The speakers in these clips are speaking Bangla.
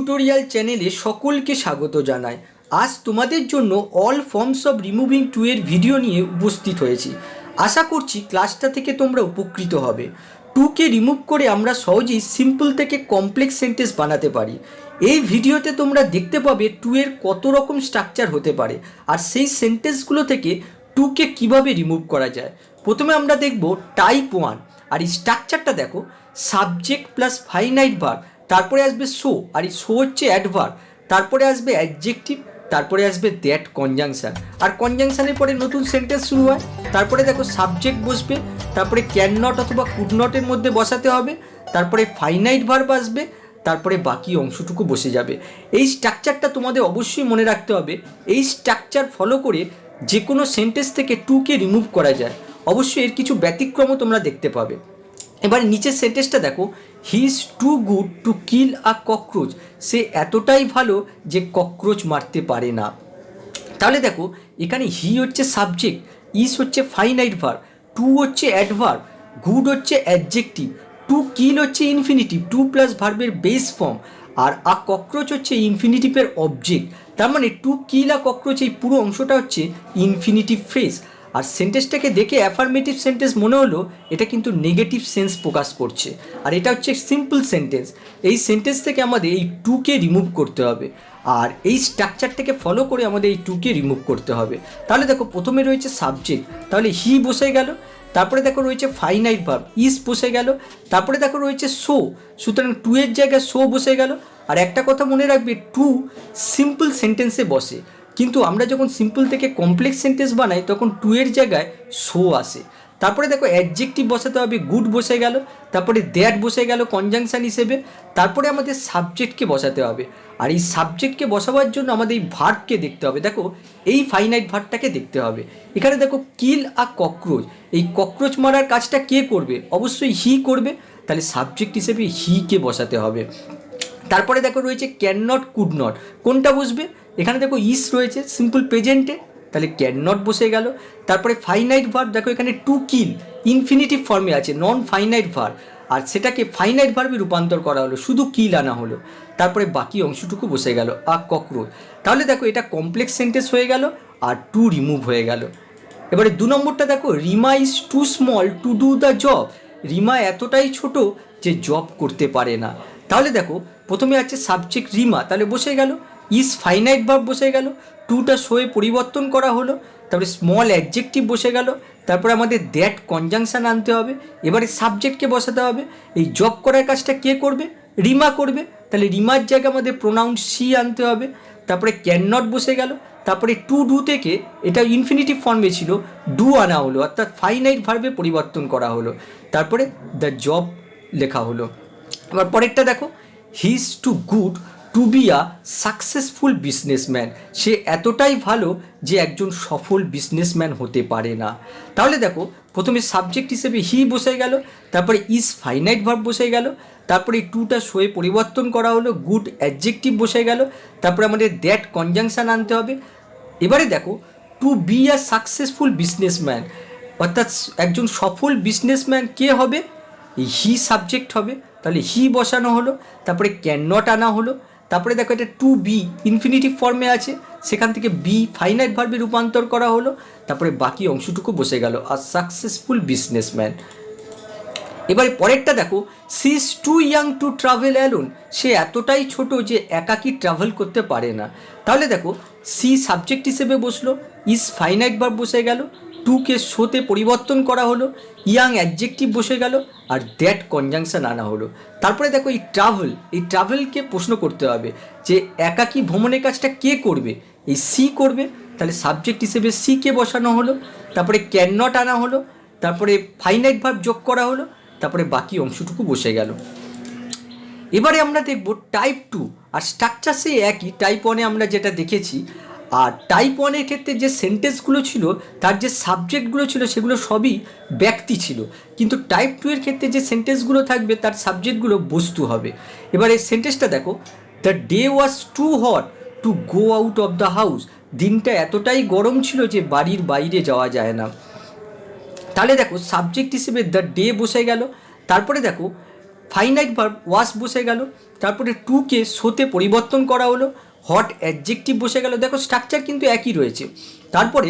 টিউটোরিয়াল চ্যানেলে সকলকে স্বাগত জানাই। আজ তোমাদের জন্য all forms of removing too এর ভিডিও নিয়ে উপস্থিত হয়েছি। আশা করছি ক্লাসটা থেকে তোমরা উপকৃত হবে। টুকে রিমুভ করে আমরা সহজেই সিম্পল থেকে কমপ্লেক্স সেন্টেন্স বানাতে পারি। এই ভিডিওতে তোমরা দেখতে পাবে টু এর কত রকম স্ট্রাকচার হতে পারে আর সেই সেন্টেন্সগুলো থেকে টুকে কিভাবে রিমুভ করা যায়। প্রথমে আমরা দেখব টাইপ 1 আর এই স্ট্রাকচারটা দেখো, সাবজেক্ট প্লাস ফাইনাইট ভার্ব, তারপরে আসবে শো আর এই শো হচ্ছে অ্যাডভার্ব, তারপরে আসবে অ্যাডজেক্টিভ, তারপরে আসবে দ্যাট কনজাংশন আর কনজাংশনের পরে নতুন সেন্টেন্স শুরু হয়। তারপরে দেখো সাবজেক্ট বসবে, তারপরে ক্যান নট অথবা কুড নটের মধ্যে বসাতে হবে, তারপরে ফাইনাইট ভার্ব আসবে, তারপরে বাকি অংশটুকু বসে যাবে। এই স্ট্রাকচারটা তোমাদের অবশ্যই মনে রাখতে হবে। এই স্ট্রাকচার ফলো করে যে কোনো সেন্টেন্স থেকে টুকে রিমুভ করা যায়। অবশ্যই এর কিছু ব্যতিক্রমও তোমরা দেখতে পাবে। এবার নিচের সেন্টেন্সটা দেখো, he is too good to kill a cockroach, সে এতটাই ভালো যে ককরোচ মারতে পারে না। তাহলে দেখো এখানে হি হচ্ছে সাবজেক্ট, ইজ হচ্ছে ফাইনাইট ভার্ব, টু হচ্ছে অ্যাডভার্ব, গুড হচ্ছে অ্যাডজেক্টিভ, টু কিল হচ্ছে ইনফিনিটিভ, টু প্লাস ভার্বের বেস ফর্ম, আর আ ককরোচ হচ্ছে ইনফিনিটিভের অবজেক্ট। তার মানে টু কিল আ ককরোচ এই পুরো অংশটা হচ্ছে ইনফিনিটিভ ফ্রেজ। আর সেন্টেন্সটাকে দেখে অ্যাফার্মেটিভ সেন্টেন্স মনে হলো, এটা কিন্তু নেগেটিভ সেন্স প্রকাশ করছে। আর এটা হচ্ছে সিম্পল সেন্টেন্স। এই সেন্টেন্স থেকে আমাদের এই টুকে রিমুভ করতে হবে আর এই স্ট্রাকচারটাকে ফলো করে আমাদের এই টুকে রিমুভ করতে হবে। তাহলে দেখো প্রথমে রয়েছে সাবজেক্ট, তাহলে হি বসে গেল, তারপরে দেখো রয়েছে ফাইনাইট ভার্ব, ইজ বসে গেল, তারপরে দেখো রয়েছে শো, সুতরাং টু এর জায়গায় শো বসে গেল। আর একটা কথা মনে রাখবে, টু সিম্পল সেন্টেন্সে বসে, কিন্তু আমরা যখন সিম্পল থেকে কমপ্লেক্স সেন্টেন্স বানাই তখন টু এর জায়গায় শো আসে। তারপরে দেখো অ্যাডজেক্টিভ বসাতে হবে, গুড বসে গেল, তারপরে দ্যাট বসে গেল কনজাংশন হিসেবে, তারপরে আমাদের সাবজেক্টকে বসাতে হবে। আর এই সাবজেক্টকে বসাবার জন্য আমাদের এই ভার্বকে দেখতে হবে। দেখো এই ফাইনাইট ভার্বটাকে দেখতে হবে। এখানে দেখো কিল আ ককরোচ, এই ককরোচ মারার কাজটা কে করবে? অবশ্যই হি করবে, তাহলে সাবজেক্ট হিসেবে হিকে বসাতে হবে। তারপরে দেখো রয়েছে ক্যান নট কুড নট, কোনটা বসবে? এখানে দেখো ইস রয়েছে সিম্পল প্রেজেন্টে, তাহলে ক্যান নট বসে গেল। তারপরে ফাইনাইট ভার্ব, দেখো এখানে টু কিল ইনফিনিটিভ ফর্মে আছে, নন ফাইনাইট ভার্ব, আর সেটাকে ফাইনাইট ভার্বে রূপান্তর করা হলো, শুধু কিল আনা হলো। তারপরে বাকি অংশটুকু বসে গেল আ ককরোচ। তাহলে দেখো এটা কমপ্লেক্স সেন্টেন্স হয়ে গেল আর টু রিমুভ হয়ে গেল। এবারে 2 নম্বরটা দেখো, Rima is too small to do the job, Rima এতটাই ছোট যে জব করতে পারে না। তাহলে দেখো প্রথমে আছে সাবজেক্ট রিমা, তাহলে বসে গেল, ইজ ফাইনাইট ভার্ব বসে গেল, টুটা শোয়ে পরিবর্তন করা হলো, তারপরে স্মল অ্যাডজেক্টিভ বসে গেল, তারপরে আমাদের দ্যাট কনজাংশন আনতে হবে। এবারে সাবজেক্টকে বসাতে হবে। এই জব করার কাজটা কে করবে? রিমা করবে, তাহলে রিমার জায়গায় আমাদের প্রোনাউন সি আনতে হবে। তারপরে ক্যান নট বসে গেল, তারপরে টু ডু থেকে এটা ইনফিনিটিভ ফর্মে ছিল, ডু আনা হলো, অর্থাৎ ফাইনাইট ভার্বে পরিবর্তন করা হলো, তারপরে দ্য জব লেখা হলো। এবার পরেরটা দেখো, he is too good to be a successful businessman, সে এতটাই ভালো যে একজন সফল বিজনেসম্যান হতে পারে না। তাহলে দেখো প্রথমে সাবজেক্ট হিসেবে হি বসে গেল, তারপরে ইজ ফাইনাইট ভার্ব বসে গেল, তারপরে টুটা শোয়ে পরিবর্তন করা হলো, গুড অ্যাডজেক্টিভ বসে গেল, তারপরে আমাদের দ্যাট কনজাংশন আনতে হবে। এবারে দেখো to be a successful businessman, অর্থাৎ একজন সফল বিজনেসম্যান কে হবে? এই হি সাবজেক্ট হবে, তাহলে হি বসানো হলো, তারপরে ক্যান নট আনা হলো, তারপরে দেখো এটা টু বি ইনফিনিটিভ ফর্মে আছে, সেখান থেকে বি ফাইনাইট ভার্বে রূপান্তর করা হলো, তারপরে বাকি অংশটুকু বসে গেল আর সাকসেসফুল বিজনেসম্যান। এবারে পরেরটা দেখো, she is too young to travel alone, সে এতটাই ছোট যে একাকী ট্রাভেল করতে পারে না। তাহলে দেখো সি সাবজেক্ট হিসেবে বসলো, ইজ ফাইনাইট ভার্ব বসে গেল, টুকে শোতে পরিবর্তন করা হলো, ইয়াং অ্যাডজেক্টিভ বসে গেল, আর দ্যাট কনজাংশন আনা হলো। তারপরে দেখো এই ট্রাভেলকে প্রশ্ন করতে হবে যে একাকী ভ্রমণের কাজটা কে করবে? এই সি করবে, তাহলে সাবজেক্ট হিসেবে সিকে বসানো হলো, তারপরে ক্যান নট আনা হলো, তারপরে ফাইনাইট ভার্ব যোগ করা হলো, তারপরে বাকি অংশটুকু বসে গেল। এবারে আমরা দেখব টাইপ 2, আর স্ট্রাকচার সেই একই টাইপ 1-এ আমরা যেটা দেখেছি। আর টাইপ 1-এর ক্ষেত্রে যে সেন্টেন্সগুলো ছিল, তার যে সাবজেক্টগুলো ছিল সেগুলো সবই ব্যক্তি ছিল, কিন্তু টাইপ 2-এর ক্ষেত্রে যে সেন্টেন্সগুলো থাকবে তার সাবজেক্টগুলো বস্তু হবে। এবার এই সেন্টেন্সটা দেখো, the day was too hot to go out of the house, দিনটা এতটাই গরম ছিল যে বাড়ির বাইরে যাওয়া যায় না। তাহলে দেখো সাবজেক্ট হিসেবে দ্য ডে বসে গেল, তারপরে দেখো ফাইনাইট ভার্ব ওয়াশ বসে গেল, তারপরে টুকে সোতে পরিবর্তন করা হলো, হট অ্যাডজেক্টিভ বসে গেল। দেখো স্ট্রাকচার কিন্তু একই রয়েছে। তারপরে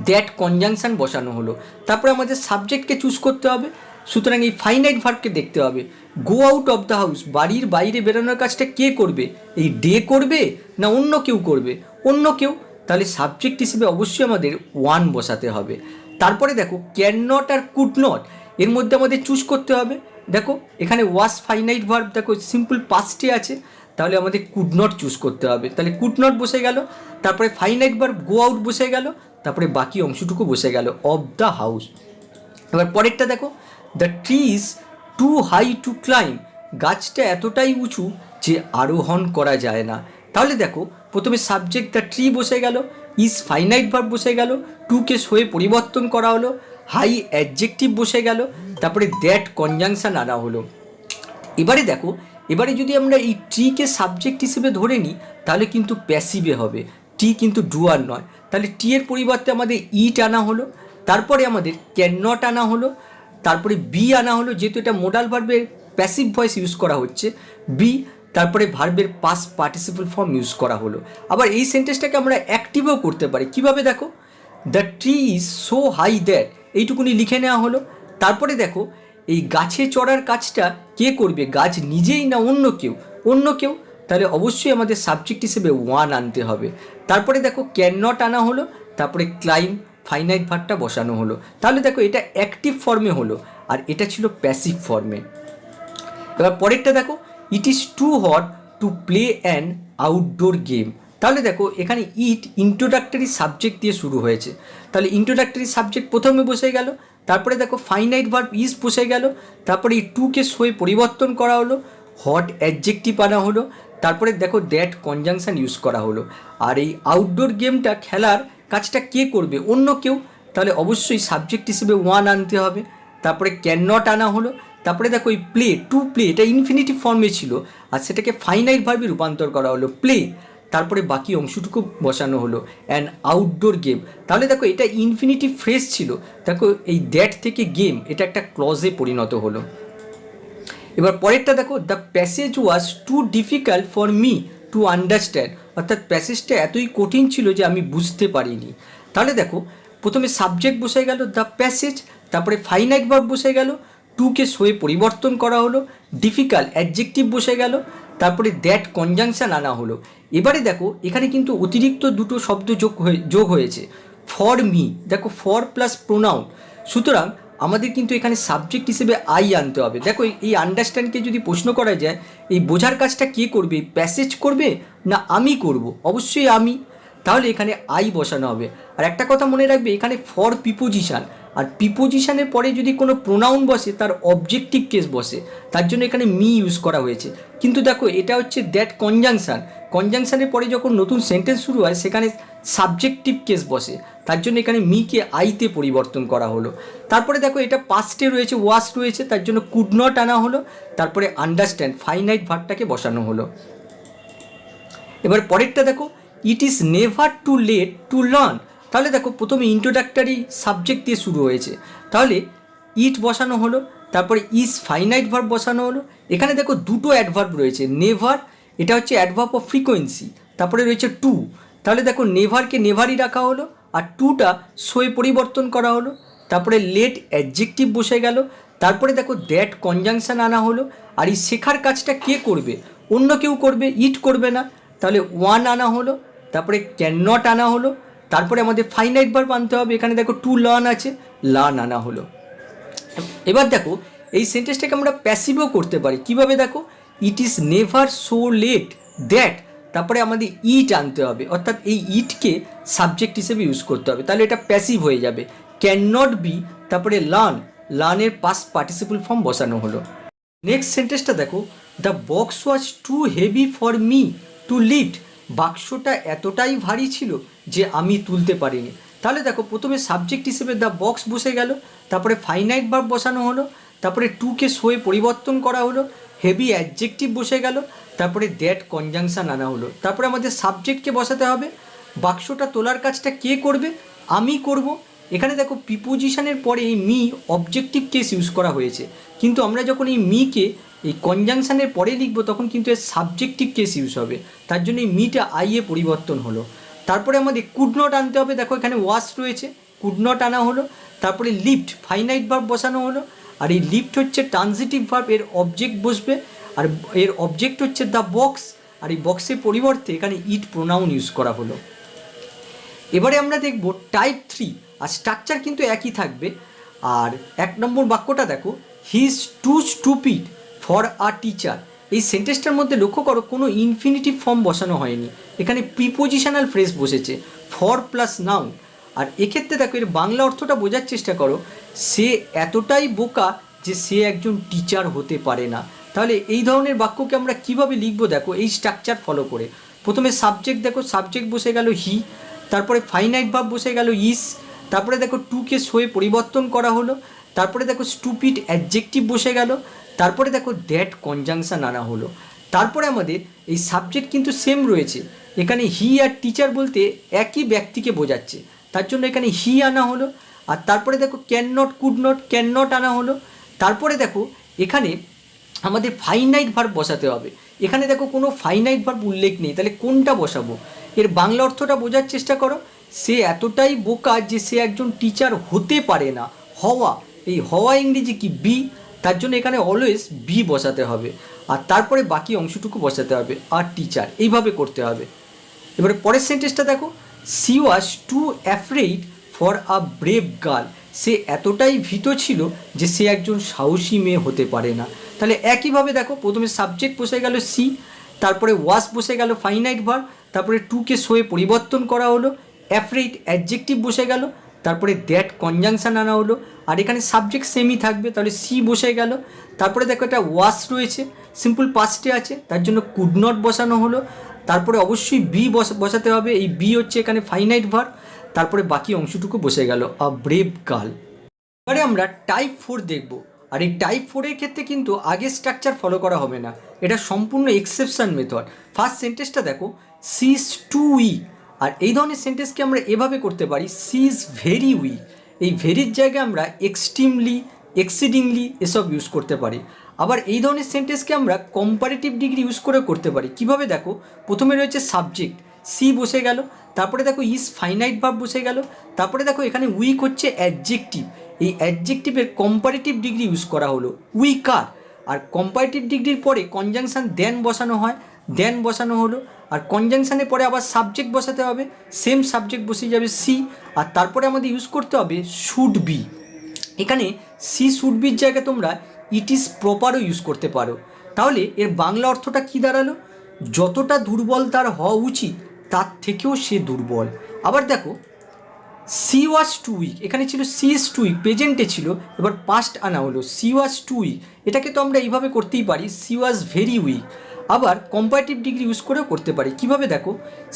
দ্যাট কনজাংশন বসানো হলো, তারপরে আমাদের সাবজেক্টকে চুজ করতে হবে। সুতরাং এই ফাইনাইট ভার্বকে দেখতে হবে। গো আউট অফ দ্য হাউস, বাড়ির বাইরে বেরোনোর কাজটা কে করবে? এই ডে করবে না অন্য কেউ করবে? অন্য কেউ। তাহলে সাবজেক্ট হিসেবে অবশ্যই আমাদের ওয়ান বসাতে হবে। তারপরে দেখো ক্যান নট আর কুড নট, এর মধ্যে আমাদের চুজ করতে হবে। দেখো এখানে ওয়াজ ফাইনাইট ভার্ব, দেখো সিম্পল পাস্টে আছে, তাহলে আমাদের কুড নট চুজ করতে হবে। তাহলে কুড নট বসে গেল, তারপরে ফাইনাইট ভার্ব গো আউট বসে গেল, তারপরে বাকি অংশটুকু বসে গেল অফ দ্য হাউস। এবার পরেরটা দেখো, the tree is too high to climb, গাছটা এতটাই উঁচু যে আরোহণ করা যায় না। তাহলে দেখো প্রথমে সাবজেক্ট দ্য ট্রি বসে গেল, ইজ ফাইনাইট ভার্ব বসে গেল, টুকে সয়ে পরিবর্তন করা হলো, হাই অ্যাডজেক্টিভ বসে গেল, তারপরে দ্যাট কনজাংশন আনা হলো। এবারে দেখো, এবারে যদি আমরা এই ট্রিকে সাবজেক্ট হিসেবে ধরে নিই তাহলে কিন্তু প্যাসিভে হবে, টি কিন্তু ডুয়ার নয়। তাহলে টি এর পরিবর্তে আমাদের ইট আনা হলো, তারপরে আমাদের ক্যান নট আনা হলো, তারপরে বি আনা হলো, যেহেতু এটা মোডাল ভার্বের প্যাসিভ ভয়েস ইউজ করা হচ্ছে বি, তারপরে ভার্বের পাস্ট পার্টিসিপল ফর্ম ইউজ করা হলো। আবার এই সেন্টেন্সটাকে আমরা অ্যাক্টিভও করতে পারি। কিভাবে দেখো, the tree is so high that, এইটুকুনি লিখে নেওয়া হলো। তারপরে দেখো এই গাছে চড়ার কাজটা কে করবে? গাছ নিজেই না অন্য কেউ? অন্য কেউ। তাহলে অবশ্যই আমাদের সাবজেক্ট হিসেবে ওয়ান আনতে হবে। তারপরে দেখো ক্যান নট আনা হলো, তারপরে ক্লাইম ফাইনাইট ভার্বটা বসানো হলো। তাহলে দেখো এটা অ্যাক্টিভ ফর্মে হলো, আর এটা ছিল প্যাসিভ ফর্মে। এবার পরেরটা দেখো, it is too hot to play an outdoor game. তাহলে দেখো এখানে ইট ইন্ট্রোডাক্টরি সাবজেক্ট দিয়ে শুরু হয়েছে, তাহলে ইন্ট্রোডাক্টরি সাবজেক্ট প্রথমে বসে গেল। তারপরে দেখো ফাইনাইট ভার্ব ইজ বসে গেল, তারপরে এই টুকে সয়ে পরিবর্তন করা হলো, হট অ্যাডজেক্টিভ আনা হলো, তারপরে দেখো দ্যাট কনজাংশন ইউজ করা হলো। আর এই আউটডোর গেমটা খেলার কাজটা কে করবে? অন্য কেউ। তাহলে অবশ্যই সাবজেক্ট হিসেবে ওয়ান আনতে হবে। তারপরে ক্যান নট আনা হলো, তারপরে দেখো এই প্লে, টু প্লে, এটা ইনফিনিটিভ ফর্মে ছিল আর সেটাকে ফাইনাইট ভার্বে রূপান্তর করা হলো প্লে, তারপরে বাকি অংশটুকু বসানো হলো অ্যান আউটডোর গেম। তাহলে দেখো এটা ইনফিনিটিভ ফ্রেজ ছিল, দেখো এই দ্যাট থেকে গেম, এটা একটা ক্লজে পরিণত হলো। এবার পরেরটা দেখো, the passage was too difficult for me to understand, অর্থাৎ প্যাসেজটা এতই কঠিন ছিল যে আমি বুঝতে পারিনি। তাহলে দেখো প্রথমে সাবজেক্ট বসে গেল দ্য প্যাসেজ, তারপরে ফাইনাইট ভার্ব বসে গেল, টুকে সয়ে পরিবর্তন করা হলো, ডিফিকাল্ট অ্যাডজেক্টিভ বসে গেল, তারপরে দ্যাট কনজাংশন আনা হলো। এবারে দেখো এখানে কিন্তু অতিরিক্ত দুটো শব্দ যোগ হয়েছে, ফর মি, দেখো ফর প্লাস প্রোনাউন। সুতরাং আমাদের কিন্তু এখানে সাবজেক্ট হিসেবে আই আনতে হবে। দেখো এই আন্ডারস্ট্যান্ডকে যদি প্রশ্ন করা যায়, এই বোঝার কাজটা কে করবে? প্যাসেজ করবে না আমি করব? অবশ্যই আমি। তাহলে এখানে আই বসানো হবে। আর একটা কথা মনে রাখবে, এখানে ফর প্রিপোজিশান, আর প্রিপোজিশানের পরে যদি কোনো প্রোনাউন বসে তার অবজেক্টিভ কেস বসে, তার জন্য এখানে মি ইউজ করা হয়েছে। কিন্তু দেখো এটা হচ্ছে দ্যাট কনজাংশান, কনজাংশানের পরে যখন নতুন সেন্টেন্স শুরু হয় সেখানে সাবজেক্টিভ কেস বসে, তার জন্য এখানে মিকে আইতে পরিবর্তন করা হলো। তারপরে দেখো এটা পাস্টে রয়েছে, ওয়াশ রয়েছে, তার জন্য কুড নট আনা হলো, তারপরে আন্ডারস্ট্যান্ড ফাইনাইট ভার্বটাকে বসানো হলো। এবার পরেরটা দেখো, it is never too late to learn. তাহলে দেখো প্রথমে ইন্ট্রোডাক্টরি সাবজেক্ট দিয়ে শুরু হয়েছে, তাহলে ইট বসানো হলো, তারপরে ইজ ফাইনাইট ভার্ব বসানো হলো। এখানে দেখো দুটো অ্যাডভার্ব রয়েছে, নেভার এটা হচ্ছে অ্যাডভার্ব অফ ফ্রিকোয়েন্সি, তারপরে রয়েছে টু। তাহলে দেখো নেভারকে নেভারই রাখা হলো, আর টুটা সয়ে পরিবর্তন করা হলো, তারপরে লেট অ্যাডজেক্টিভ বসে গেল, তারপরে দেখো দ্যাট কনজাংশন আনা হলো। আর এই শেখার কাজটা কে করবে? অন্য কেউ করবে, ইট করবে না। তাহলে ওয়ান আনা হলো, তারপরে ক্যান নট আনা হলো, তারপরে আমাদের ফাইনাইট ভার্ব আনতে হবে। এখানে দেখো টু লার্ন আছে, লার্ন আনা হলো। এবার দেখো এই সেন্টেন্সটাকে আমরা প্যাসিভও করতে পারি। কিভাবে দেখো, it is never so late that, তারপরে আমাদের ইট আনতে হবে, অর্থাৎ এই ইটকে সাবজেক্ট হিসেবে ইউজ করতে হবে, তাহলে এটা প্যাসিভ হয়ে যাবে। ক্যান নট বি, তারপরে লার্ন, লার্নের পাস্ট পার্টিসিপল ফর্ম বসানো হলো। নেক্সট সেন্টেন্সটা দেখো, the box was too heavy for me to lift, বাক্সটা এতটাই ভারী ছিল যে আমি তুলতে পারিনি। তাহলে দেখো প্রথমে সাবজেক্ট হিসেবে দ্য বক্স বসে গেল, তারপরে ফাইনাইট ভার্ব বসানো হলো, তারপরে টুকে সয়ে পরিবর্তন করা হলো, হেভি অ্যাডজেক্টিভ বসে গেল, তারপরে দ্যাট কনজাংশন আনা হলো। তারপরে আমাদের সাবজেক্টকে বসাতে হবে, বাক্সটা তোলার কাজটা কে করবে? আমি করব। এখানে দেখো প্রিপোজিশনের পরে এই মি অবজেক্টিভ কেস ইউজ করা হয়েছে, কিন্তু আমরা যখন এই মিকে এই কনজাংশনের পরে লিখবো তখন কিন্তু এর সাবজেক্টিভ কেস ইউজ হবে, তার জন্য এই মিটা আইয়ে পরিবর্তন হলো। তারপরে আমাদের কুড নট আনতে হবে, দেখো এখানে ওয়াশ রয়েছে, কুড নট আনা হলো। তারপরে লিফট ফাইনাইট ভার্ব বসানো হলো, আর এই লিফট হচ্ছে ট্রানজিটিভ ভার্ব, এর অবজেক্ট বসবে, আর এর অবজেক্ট হচ্ছে দ্য বক্স, আর এই বক্সের পরিবর্তে এখানে ইট প্রোনাউন ইউজ করা হলো। এবারে আমরা দেখব টাইপ 3, আর স্ট্রাকচার কিন্তু একই থাকবে। আর 1 নম্বর বাক্যটা দেখো, he is too stupid for a teacher. এই সেন্টেন্সটার মধ্যে লক্ষ্য করো কোনো ইনফিনিটিভ ফর্ম বসানো হয়নি, এখানে প্রিপোজিশনাল ফ্রেজ বসেছে, ফর প্লাস নাউন। আর এক্ষেত্রে দেখো এর বাংলা অর্থটা বোঝার চেষ্টা করো, সে এতটাই বোকা যে সে একজন টিচার হতে পারে না। তাহলে এই ধরনের বাক্যকে আমরা কিভাবে লিখবো দেখো এই স্ট্রাকচার ফলো করে। প্রথমে সাবজেক্ট দেখো, সাবজেক্ট বসে গেল হি, তারপরে ফাইনাইট ভার্ব বসে গেল ইস, তারপরে দেখো টুকে সোয়ে পরিবর্তন করা হলো, তারপরে দেখো স্টুপিড অ্যাডজেক্টিভ বসে গেল, তারপরে দেখো দ্যাট কনজাংশন আনা হলো। তারপরে আমাদের এই সাবজেক্ট কিন্তু সেম রয়েছে, এখানে হি আর টিচার বলতে একই ব্যক্তিকে বোঝাচ্ছে, তার জন্য এখানে হি আনা হলো। আর তারপরে দেখো can not could not, can not আনা হলো। তারপরে দেখো এখানে আমাদের ফাইনাইট ভার্ব বসাতে হবে, এখানে দেখো কোনো ফাইনাইট ভার্ব উল্লেখ নেই, তাহলে কোনটা বসাবো? এর বাংলা অর্থটা বোঝার চেষ্টা করো, সে এতটাই বোকা যে সে একজন টিচার হতে পারে না। হওয়া, এই হওয়া ইংরেজি কি? বি, তার জন্য এখানে অলওয়েজ বি বসাতে হবে, আর তারপরে বাকি অংশটুকু বসাতে হবে আর টিচার, এইভাবে করতে হবে। এবারে পরের সেন্টেন্সটা দেখো, she was too afraid for a brave girl. সে এতটাই ভীত ছিল যে সে একজন সাহসী মেয়ে হতে পারে না। তাহলে একইভাবে দেখো প্রথমে সাবজেক্ট বসে গেল সি, তারপরে ওয়াজ বসে গেল ফাইনাইট ভার্ব, তারপরে টুকে সোয়ে পরিবর্তন করা হলো, অ্যাফ্রেইড অ্যাডজেক্টিভ বসে গেল, তারপরে দ্যাট কনজাংশন আনা হলো, আর এখানে সাবজেক্ট সেমই থাকবে, তাহলে সি বসে গেল। তারপরে দেখো এটা ওয়াশ রয়েছে, সিম্পল পাস্টে আছে, তার জন্য কুড নট বসানো হলো। তারপরে অবশ্যই বি বসাতে হবে, এই বি হচ্ছে এখানে ফাইনাইট ভার্ব, তারপরে বাকি অংশটুকু বসে গেল আ ব্রেভ গার্ল। এবারে আমরা টাইপ 4 দেখব, আর এই টাইপ 4-এর ক্ষেত্রে কিন্তু আগের স্ট্রাকচার ফলো করা হবে না, এটা সম্পূর্ণ এক্সেপশন মেথড। ফার্স্ট সেন্টেন্সটা দেখো, সি ইজ টু উইক, আর এই ধরনের সেন্টেন্সকে আমরা এভাবে করতে পারি, সি ইজ ভেরি উইক। এই ভেরির জায়গায় আমরা এক্সট্রিমলি, এক্সিডিংলি এসব ইউজ করতে পারি। আবার এই ধরনের সেন্টেন্সকে আমরা কম্পারেটিভ ডিগ্রি ইউজ করে করতে পারি। কিভাবে দেখো, প্রথমে রয়েছে সাবজেক্ট সি বসে গেল, তারপরে দেখো ইজ ফাইনাইট ভার্ব বসে গেল, তারপরে দেখো এখানে উইক হচ্ছে অ্যাডজেক্টিভ, এই অ্যাডজেক্টিভের কম্পারেটিভ ডিগ্রি ইউজ করা হলো উইকার। আর কম্পারেটিভ ডিগ্রির পরে কনজাংশন দেন বসানো হয়, দেন বসানো হলো, আর কনজাংশনের পরে আবার সাবজেক্ট বসাতে হবে, সেম সাবজেক্ট বসে যাবে সি, আর তারপরে আমাদের ইউজ করতে হবে শুড বি। এখানে সি শুড বির জায়গায় তোমরা ইট ইজ প্রপারও ইউজ করতে পারো। তাহলে এর বাংলা অর্থটা কি দাঁড়ালো, যতটা দুর্বল তার হওয়া উচিত তার থেকেও সে দুর্বল। আবার দেখো সি ওয়াজ টু উইক, এখানে ছিল সি ইজ টু উইক, প্রেজেন্টে ছিল, এবার পাস্ট আনা হলো সি ওয়াজ টু উইক। এটাকে তো আমরা এইভাবে করতেই পারি, সি ওয়াজ ভেরি উইক। আবার কম্পারেটিভ ডিগ্রি ইউজ করেও করতে পারি। কিভাবে দেখো,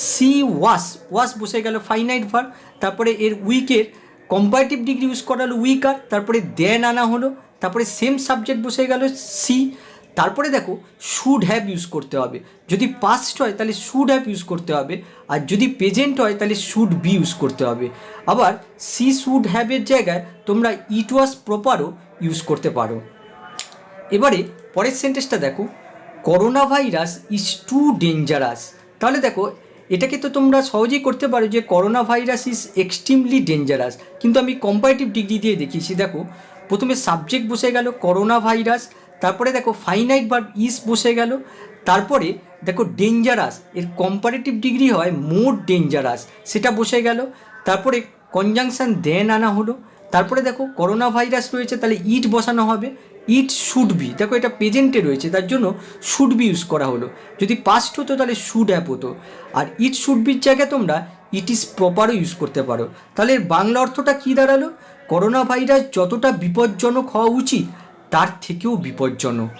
সি ওয়াশ বসে গেল ফাইনাইট ভার্ব, তারপরে এর উইকের কম্পারেটিভ ডিগ্রি ইউজ করা হলো উইকার, তারপরে দেন আনা হলো, তারপরে সেম সাবজেক্ট বসে গেল সি, তারপরে দেখো শুড হ্যাভ ইউজ করতে হবে, যদি পাস্ট হয় তাহলে শুড হ্যাভ ইউজ করতে হবে, আর যদি প্রেজেন্ট হয় তাহলে শুড বি ইউজ করতে হবে। আবার সি শুড হ্যাভের জায়গায় তোমরা ইট ওয়াজ প্রপারও ইউজ করতে পারো। এবারে পরের সেন্টেন্সটা দেখো, corona virus is too dangerous. তাহলে দেখো এটাকে তো তোমরা সহজেই করতে পারো যে corona virus is extremely dangerous, কিন্তু আমি কম্পারেটিভ ডিগ্রি দিয়ে দেখিয়েছি। দেখো প্রথমে সাবজেক্ট বসে গেল করোনা ভাইরাস, তারপরে দেখো ফাইনাইট ভার্ব ইজ বসে গেল, তারপরে দেখো ডেঞ্জারাস এর কম্পারেটিভ ডিগ্রি হয় মোর ডেঞ্জারাস, সেটা বসে গেল, তারপরে কনজাংশন দেন আনা হলো, তারপরে দেখো করোনা ভাইরাস রয়েছে তাহলে ইট বসানো হবে, ইট শুড বি, দেখো এটা প্রেজেন্টে রয়েছে তার জন্য শুড বি ইউজ করা হলো, যদি পাস্ট হতো তাহলে শুড হ্যাভ হতো, আর ইট শুড বির জায়গায় তোমরা ইট ইজ প্রপারও ইউজ করতে পারো। তাহলে এর বাংলা অর্থটা কী দাঁড়ালো, করোনা ভাইরাস যতটা বিপজ্জনক হওয়া উচিত তার থেকেও বিপজ্জনক।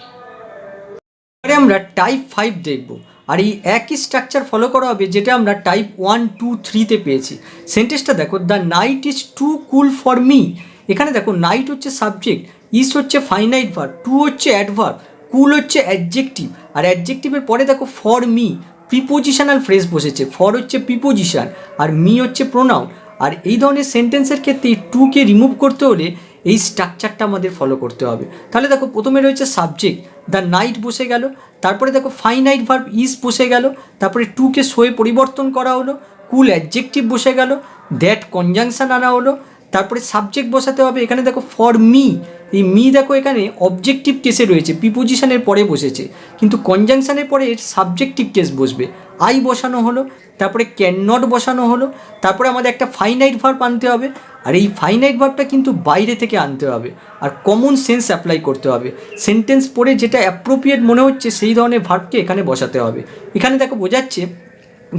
এবারে আমরা টাইপ 5 দেখব, আর এই একই স্ট্রাকচার ফলো করা হবে যেটা আমরা টাইপ 1, 2, 3-তে পেয়েছি। সেন্টেন্সটা দেখো, the night is two cool for me. এখানে দেখো নাইট হচ্ছে সাবজেক্ট, ইজ হচ্ছে ফাইনাইট ভার্ব, টু হচ্ছে অ্যাডভার্ব, কুল হচ্ছে অ্যাডজেক্টিভ, আর অ্যাডজেক্টিভের পরে দেখো ফর মি প্রিপোজিশনাল ফ্রেজ বসেছে, ফর হচ্ছে প্রিপোজিশন আর মি হচ্ছে প্রোনাউন। আর এই ধরনের সেন্টেন্সের ক্ষেত্রে টুকে রিমুভ করতে হলে এই স্ট্রাকচারটা আমাদের ফলো করতে হবে। তাহলে দেখো প্রথমে রয়েছে সাবজেক্ট, দ্য নাইট বসে গেল, তারপরে দেখো ফাইনাইট ভার্ব ইজ বসে গেল, তারপরে টুকে সোয়ে পরিবর্তন করা হলো, কুল অ্যাডজেক্টিভ বসে গেল, দ্যাট কনজাংশন আনা হলো, তারপরে সাবজেক্ট বসাতে হবে। এখানে দেখো ফর মি, এই মি দেখো এখানে অবজেক্টিভ কেসে রয়েছে, প্রিপোজিশনের পরে বসেছে, কিন্তু কনজাংশনের পরে এর সাবজেক্টিভ কেস বসবে। আই বসানো হলো, তারপরে ক্যান নট বসানো হলো, তারপরে আমাদের একটা ফাইনাইট ভার্ব আনতে হবে, আর এই ফাইনাইট ভার্বটা কিন্তু বাইরে থেকে আনতে হবে, আর কমন সেন্স অ্যাপ্লাই করতে হবে। সেন্টেন্স পড়ে যেটা অ্যাপ্রোপ্রিয়েট মনে হচ্ছে সেই ধরনের ভার্বকে এখানে বসাতে হবে। এখানে দেখো বোঝাচ্ছে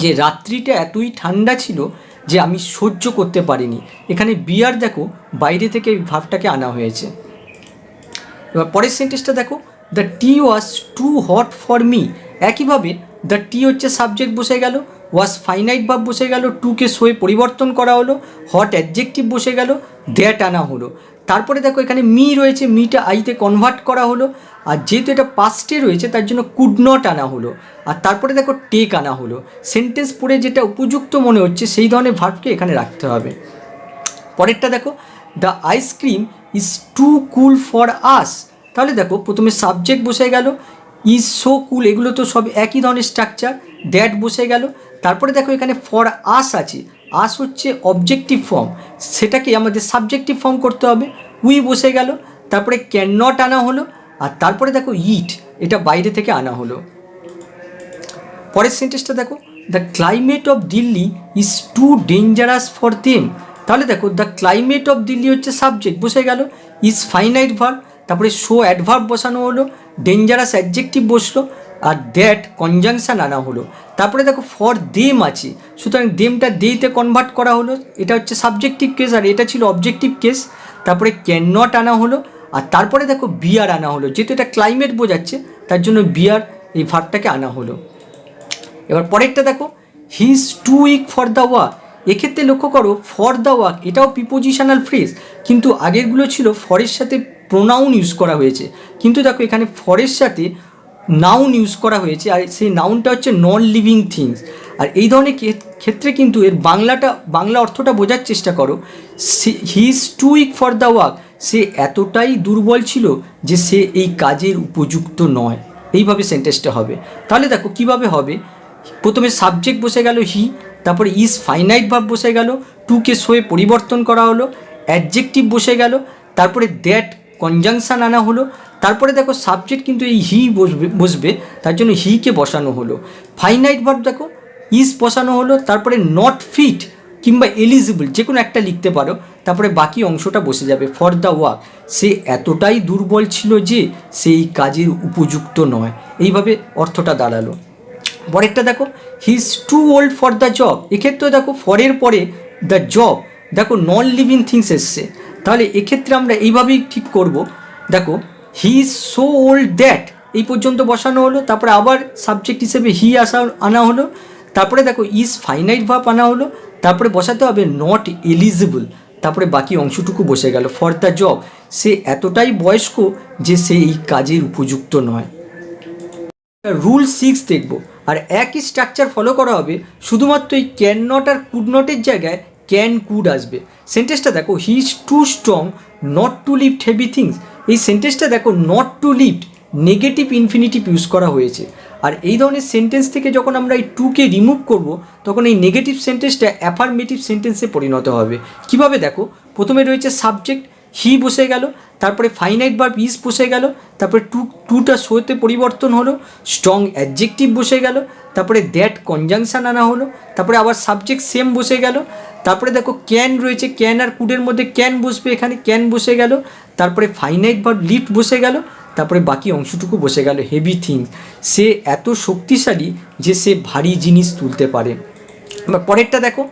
যে রাত্রিটা এতই ঠান্ডা ছিল যে আমি সহ্য করতে পারিনি। এখানে বিয়ার দেখো বাইরে থেকে এই ভার্বটাকে আনা হয়েছে। এবার পরের সেন্টেন্সটা দেখো, the tea was too hot for me. একইভাবে দ্য টি হচ্ছে সাবজেক্ট বসে গেল, ওয়াজ ফাইনাইট ভার্ব বসে গেল, টুকে সোয়ে পরিবর্তন করা হলো, হট অ্যাডজেক্টিভ বসে গেল, দ্যাট আনা হলো। তারপরে দেখো এখানে মি রয়েছে, মিটা আইতে কনভার্ট করা হলো, আর যেহেতু এটা পাস্টে রয়েছে তার জন্য কুড নট আনা হলো, আর তারপরে দেখো টেক আনা হলো। সেন্টেন্স পড়ে যেটা উপযুক্ত মনে হচ্ছে সেই ধরনের ভার্বকে এখানে রাখতে হবে। পরেরটা দেখো, the ice cream is two cool for us. তাহলে দেখো প্রথমে সাবজেক্ট বসে গেল, ইজ সো কুল, এগুলো তো সব একই ধরনের স্ট্রাকচার, দ্যাট বসে গেল, তারপরে দেখো এখানে ফর আস আছে, আস হচ্ছে অবজেক্টিভ ফর্ম, সেটাকে আমাদের সাবজেক্টিভ ফর্ম করতে হবে, উই বসে গেল, তারপরে ক্যান নট আনা হলো, আর তারপরে দেখো ইট, এটা বাইরে থেকে আনা হলো। পরের সেন্টেন্সটা দেখো, the climate of Delhi is too dangerous for them. তাহলে দেখো দ্য ক্লাইমেট অফ দিল্লি হচ্ছে সাবজেক্ট বসে গেল, ইজ ফাইনাইট ভার্ব, তারপরে শো অ্যাডভার্ব বসানো হলো, ডেঞ্জারাস অ্যাডজেক্টিভ বসলো, আর দ্যাট কনজাংশন আনা হলো। তারপরে দেখো ফর দেম আছে, সুতরাং দেমটা দেতে কনভার্ট করা হলো, এটা হচ্ছে সাবজেক্টিভ কেস আর এটা ছিল অবজেক্টিভ কেস। তারপরে ক্যান নট আনা হলো, আর তারপরে দেখো বিয়ার আনা হলো, যেহেতু এটা ক্লাইমেট বোঝাচ্ছে তার জন্য বিয়ার এই ভার্বটাকে আনা হলো। এবার পরেরটা দেখো, he is too weak for the work. এক্ষেত্রে লক্ষ্য করো ফর দ্য ওয়ার্ক এটাও প্রিপোজিশনাল ফ্রেজ, কিন্তু আগেরগুলো ছিল ফরের সাথে প্রোনাউন ইউজ করা হয়েছে, কিন্তু দেখো এখানে ফরের সাথে নাউন ইউজ করা হয়েছে, আর সেই নাউনটা হচ্ছে নন লিভিং থিংস। আর এই ধরনের ক্ষেত্রে কিন্তু এর বাংলা অর্থটা বোঝার চেষ্টা করো, he is too weak for the work, সে এতটাই দুর্বল ছিল যে সে এই কাজের উপযুক্ত নয়, এইভাবে সেন্টেন্সটা হবে। তাহলে দেখো কিভাবে হবে, প্রথমে সাবজেক্ট বসে গেল হি, তারপরে ইজ ফাইনাইট ভার্ব বসে গেল, টুকে সোয়ে পরিবর্তন করা হলো, অ্যাডজেক্টিভ বসে গেল, তারপরে দ্যাট কনজাংশন আনা হলো, তারপরে দেখো সাবজেক্ট কিন্তু এই হি বসবে তার জন্য হিকে বসানো হলো, ফাইনাইট ভার্ব দেখো ইজ বসানো হলো, তারপরে নট ফিট কিংবা এলিজিবল যে কোনো একটা লিখতে পারো, তারপরে বাকি অংশটা বসে যাবে ফর দ্য ওয়ার্ক, সে এতটাই দুর্বল ছিল যে সেই কাজের উপযুক্ত নয়, এইভাবে অর্থটা দাঁড়ালো। পরেরটা দেখো, he is too old for the job. এক্ষেত্রে দেখো ফরের পরে দ্য জব দেখো নন লিভিং থিংস এসছে, তাহলে এক্ষেত্রে আমরা এইভাবেই ঠিক করব। দেখো he is so old that এই পর্যন্ত বসানো হলো, তারপরে আবার সাবজেক্ট হিসেবে হি আনা হলো, তারপরে দেখো ইজ ফাইনাইট ভার্ব আনা হলো, তারপরে বসাতে হবে নট এলিজিবল, তারপরে বাকি অংশটুকু বসে গেল ফর দ্য জব, সে এতটাই বয়স্ক যে সে এই কাজের উপযুক্ত নয়। রুল 6 দেখব, আর একই স্ট্রাকচার ফলো করা হবে, শুধুমাত্র এই ক্যান নট আর কুড নটের জায়গায় ক্যান কুড আসবে। সেন্টেন্সটা দেখো, he is too strong not to lift heavy things. এই সেন্টেন্সটা দেখো not to lift negative infinitive use করা হয়েছে, আর এই ধরনের সেন্টেন্স থেকে যখন আমরা এই টুকে রিমুভ করব তখন এই নেগেটিভ সেন্টেন্সটা অ্যাফার্মেটিভ সেন্টেন্সে পরিণত হবে। কিভাবে দেখো, প্রথমে রয়েছে সাবজেক্ট হি বসে গেল, তারপরে ফাইনাইট ভার্ব ইজ বসে গেল, তারপরে টুটা সোতে পরিবর্তন হলো, স্ট্রং অ্যাডজেক্টিভ বসে গেল, তারপরে দ্যাট কনজাংশন আনা হলো, তারপরে আবার সাবজেক্ট সেম বসে গেল, তারপরে দেখো ক্যান রয়েছে, ক্যান আর কুডের মধ্যে ক্যান বসবে, এখানে ক্যান বসে গেল, তারপরে ফাইনাইট ভার্ব লিফট বসে গেল, তারপরে বাকি অংশটুকু বসে গেল হেভি থিংস, সে এত শক্তিশালী যে সে ভারী জিনিস তুলতে পারে। এবার পরেরটা দেখো,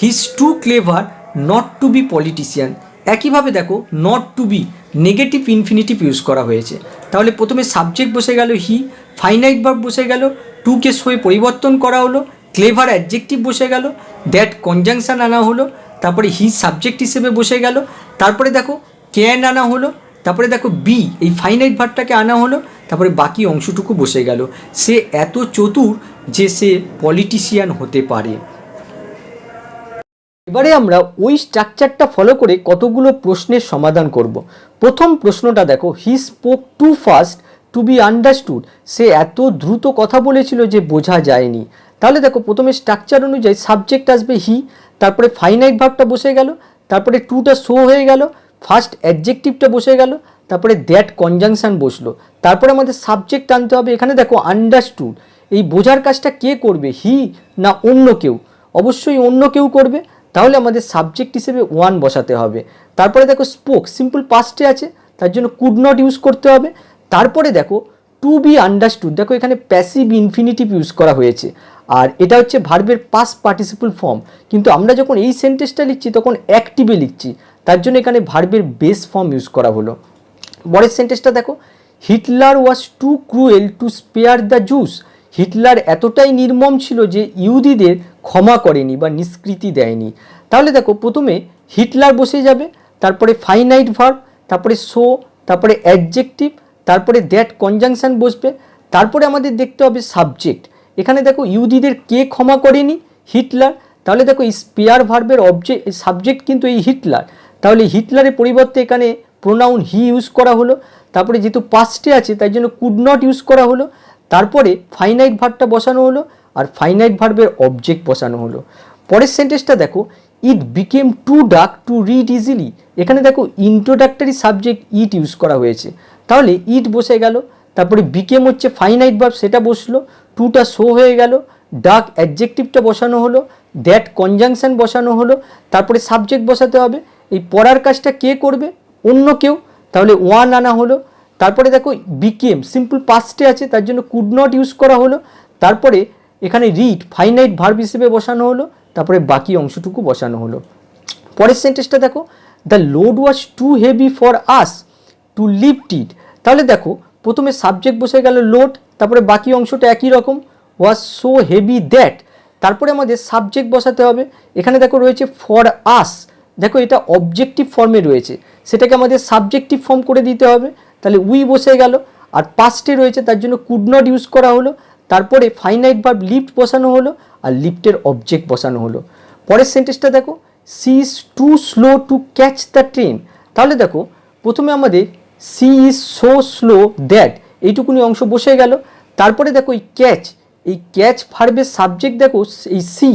he is too clever not to be politician. একইভাবে দেখো not to be negative infinitive use করা হয়েছে, তাহলে প্রথমে সাবজেক্ট বসে গেল হি, ফাইনাইট ভার্ব বসে গেল, টুকে সোয়ে পরিবর্তন করা হলো, ক্লেভার অ্যাডজেক্টিভ বসে গেল, দ্যাট কনজাংশন আনা হলো, তারপরে হি সাবজেক্ট হিসেবে বসে গেল, তারপরে দেখো ক্যান আনা হলো, তারপরে দেখো বি এই ফাইনাইট ভার্বটাকে আনা হলো, তারপরে বাকি অংশটুকু বসে গেল, সে এত চতুর যে সে পলিটিশিয়ান হতে পারে। এবারে আমরা ওই স্ট্রাকচারটা ফলো করে কতগুলো প্রশ্নের সমাধান করব। প্রথম প্রশ্নটা দেখো, he spoke too fast to be understood, সে এত দ্রুত কথা বলেছিল যে বোঝা যায়নি। তাহলে দেখো প্রথমে স্ট্রাকচার অনুযায়ী সাবজেক্ট আসবে হি, তারপরে ফাইনাইট ভার্বটা বসে গেল, তারপরে টুটা শো হয়ে গেল, ফার্স্ট অ্যাডজেক্টিভটা বসে গেল, তারপরে দ্যাট কনজাংশন বসলো, তারপরে আমাদের সাবজেক্ট আনতে হবে। এখানে দেখো আন্ডারস্টুড, এই বোঝার কাজটা কে করবে, হি না অন্য কেউ? অবশ্যই অন্য কেউ করবে, তাহলে আমাদের সাবজেক্ট হিসেবে ওয়ান বসাতে হবে। তারপরে দেখো স্পোক সিম্পল পাস্টে আছে, তার জন্য কুড নট ইউজ করতে হবে। তারপরে দেখো টু বি আন্ডারস্টুড, দেখো এখানে প্যাসিভ ইনফিনিটিভ ইউজ করা হয়েছে, আর এটা হচ্ছে ভার্বের পাস্ট পার্টিসিপল ফর্ম, কিন্তু আমরা যখন এই সেন্টেন্সটা লিখছি তখন অ্যাক্টিভে লিখছি, তার জন্য এখানে ভার্বের বেস ফর্ম ইউজ করা হলো। পরের সেন্টেন্সটা দেখো, Hitler was too cruel to spare the Jews, Hitler এতটাই নির্মম ছিল যে ইহুদিদের ক্ষমা করেনি বা নিষ্কৃতি দেয়নি। তাহলে দেখো প্রথমে হিটলার বসে যাবে, তারপরে ফাইনাইট ভার্ব, তারপরে শো, তারপরে অ্যাডজেক্টিভ, তারপরে দ্যাট কনজাংশন বসবে, তারপরে আমাদের দেখতে হবে সাবজেক্ট। এখানে দেখো ইহুদিদের কে ক্ষমা করেনি, হিটলার। তাহলে দেখো এই স্পেয়ার ভার্বের সাবজেক্ট কিন্তু এই হিটলার, তাহলে হিটলারের পরিবর্তে এখানে প্রোনাউন হি ইউজ করা হলো। তারপরে যেহেতু পাস্টে আছে তাই জন্য কুড নট ইউজ করা হলো। তারপরে ফাইনাইট ভার্বটা বসানো হলো, আর ফাইনাইট ভার্বের অবজেক্ট বসানো হলো। পরের সেন্টেন্সটা দেখো, it became too dark to read easily, এখানে দেখো ইন্ট্রোডাক্টরি সাবজেক্ট ইট ইউজ করা হয়েছে, তাহলে ইট বসে গেল। তারপরে বিকেম হচ্ছে ফাইনাইট ভার্ব, সেটা বসলো, টুটা শো হয়ে গেল, ডার্ক অ্যাডজেক্টিভটা বসানো হলো, দ্যাট কনজাংশন বসানো হলো, তারপরে সাবজেক্ট বসাতে হবে। এই পড়ার কাজটা কে করবে, অন্য কেউ, তাহলে ওয়ান আনা হলো। তারপরে দেখো বিকেম সিম্পল পাস্টে আছে, তার জন্য কুড নট ইউজ করা হলো। তারপরে এখানে রিড ফাইনাইট ভার্ব হিসেবে বসানো হলো, তারপরে বাকি অংশটুকু বসানো হলো। পরের সেন্টেন্সটা দেখো, the load was too heavy for us to lift it, তাহলে দেখো প্রথমে সাবজেক্ট বসে গেল লোড, তারপরে বাকি অংশটা একই রকম, ওয়াজ সো হেভি দ্যাট, তারপরে আমাদের সাবজেক্ট বসাতে হবে। এখানে দেখো রয়েছে ফর আস, দেখো এটা অবজেক্টিভ ফর্মে রয়েছে, সেটাকে আমাদের সাবজেক্টিভ ফর্ম করে দিতে হবে, তাহলে উই বসে গেল। আর পাস্টে রয়েছে তার জন্য কুড নট ইউজ করা হলো, তারপরে ফাইনাইট ভার্ব লিফট বসানো হলো, আর লিফটের অবজেক্ট বসানো হলো। পরের সেন্টেন্সটা দেখো, she is too slow to catch the train, তাহলে দেখো প্রথমে আমাদের she is so slow that এইটুকুনি অংশ বসে গেল। তারপরে দেখো এই ক্যাচ ভার্বের সাবজেক্ট দেখো এই সি,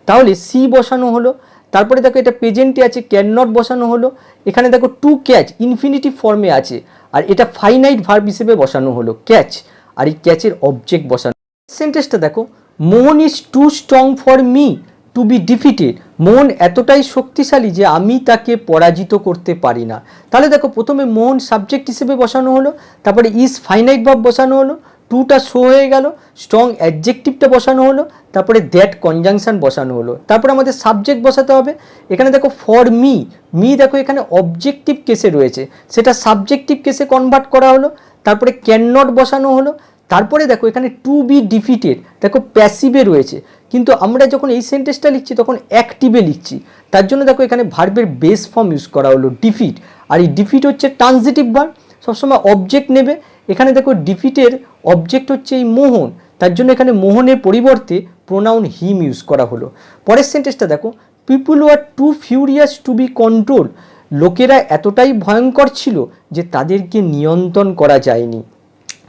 তাহলে সি বসানো হলো। তারপরে দেখো এটা প্রেজেন্টে আছে, ক্যান নট বসানো হলো। এখানে দেখো টু ক্যাচ ইনফিনিটিভ ফর্মে আছে, আর এটা ফাইনাইট ভার্ব হিসেবে বসানো হলো ক্যাচ, আর এই ক্যাচের অবজেক্ট বসানো। সেন্টেন্সটা দেখো, Mohan is too strong for me to be defeated, Mohan এতটাই শক্তিশালী যে আমি তাকে পরাজিত করতে পারি না। তাহলে দেখো প্রথমে মোহন সাবজেক্ট হিসেবে বসানো হলো, তারপরে ইজ ফাইনাইট ভার্ব বসানো হলো, টুটা শো হয়ে গেল, স্ট্রং অ্যাডজেক্টিভটা বসানো হলো, তারপরে দ্যাট কনজাংশন বসানো হলো, তারপরে আমাদের সাবজেক্ট বসাতে হবে। এখানে দেখো ফর মি, দেখো এখানে অবজেক্টিভ কেসে রয়েছে, সেটা সাবজেক্টিভ কেসে কনভার্ট করা হলো, তারপরে ক্যান নট বসানো হলো। তারপরে দেখো এখানে টু বি ডিফিটেড, দেখো প্যাসিভে রয়েছে, কিন্তু আমরা যখন এই সেন্টেন্সটা লিখছি তখন অ্যাক্টিভে লিখছি, তার জন্য দেখো এখানে ভার্বের বেস ফর্ম ইউজ করা হলো ডিফিট, আর এই ডিফিট হচ্ছে ট্রানজিটিভ ভার্ব, সবসময় অবজেক্ট নেবে। এখানে দেখো ডিফিটের অবজেক্ট হচ্ছে এই মোহন, তার জন্য এখানে মোহনের পরিবর্তে প্রোনাউন হিম ইউজ করা হলো। পরের সেন্টেন্সটা দেখো, people were too furious to be control, লোকেরা এতটাই ভয়ঙ্কর ছিল যে তাদেরকে নিয়ন্ত্রণ করা যায়নি।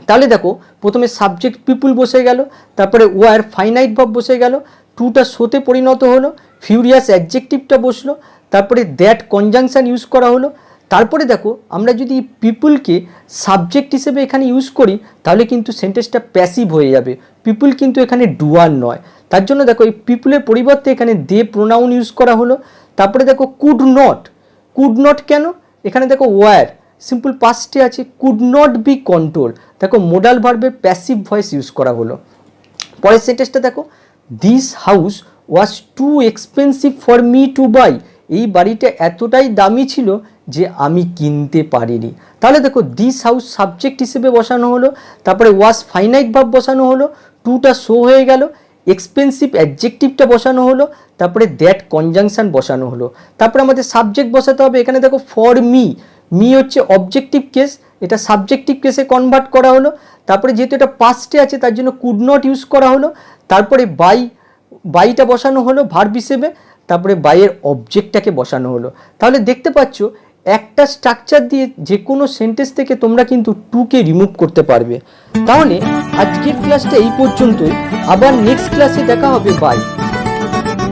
তাহলে দেখো প্রথমে সাবজেক্ট পিপুল বসে গেল, তারপরে ওয়ার ফাইনাইট ভার্ব বসে গেল, টুটা শোতে পরিণত হলো, ফিউরিয়াস অ্যাডজেক্টিভটা বসলো, তারপরে দ্যাট কনজাংশন ইউজ করা হলো। তারপরে দেখো আমরা যদি পিপুলকে সাবজেক্ট হিসেবে এখানে ইউজ করি তাহলে কিন্তু সেন্টেন্সটা প্যাসিভ হয়ে যাবে, পিপুল কিন্তু এখানে ডুয়ার নয়, তার জন্য দেখো এই পিপুলের পরিবর্তে এখানে দে প্রোনাউন ইউজ করা হলো। তারপরে দেখো কুড নট কেন, এখানে দেখো ওয়ার সিম্পল পাস্টে আছে, কুড নট বি কন্ট্রোল, দেখো মোডাল ভার্বের প্যাসিভ ভয়েস ইউজ করা হলো। পরের সেন্টেন্সটা দেখো, this house was too expensive for me to buy, এই বাড়িটা এতটাই দামি ছিল যে আমি কিনতে পারিনি। তাহলে দেখো দিস হাউস সাবজেক্ট হিসেবে বসানো হলো, তারপরে ওয়াজ ফাইনাইট ভার্ব বসানো হলো, টুটা শো হয়ে গেল, এক্সপেন্সিভ অ্যাডজেক্টিভটা বসানো হলো, তারপরে দ্যাট কনজাংশন বসানো হলো, তারপরে আমাদের সাবজেক্ট বসাতে হবে। এখানে দেখো ফর মি হচ্ছে অবজেক্টিভ কেস, এটা সাবজেক্টিভ কেসে কনভার্ট করা হলো, তারপরে যেহেতু এটা পাস্টে আছে তার জন্য কুড নট ইউজ করা হলো, তারপরে বাইটা বসানো হলো ভার্ব হিসেবে, তারপরে বাইয়ের অবজেক্টটাকে বসানো হলো। তাহলে দেখতে পাচ্ছ একটা স্ট্রাকচার দিয়ে যে কোনো সেন্টেন্স থেকে তোমরা কিন্তু টুকে রিমুভ করতে পারবে। তাহলে আজকের ক্লাসটা এই পর্যন্তই, আবার নেক্সট ক্লাসে দেখা হবে। বাই।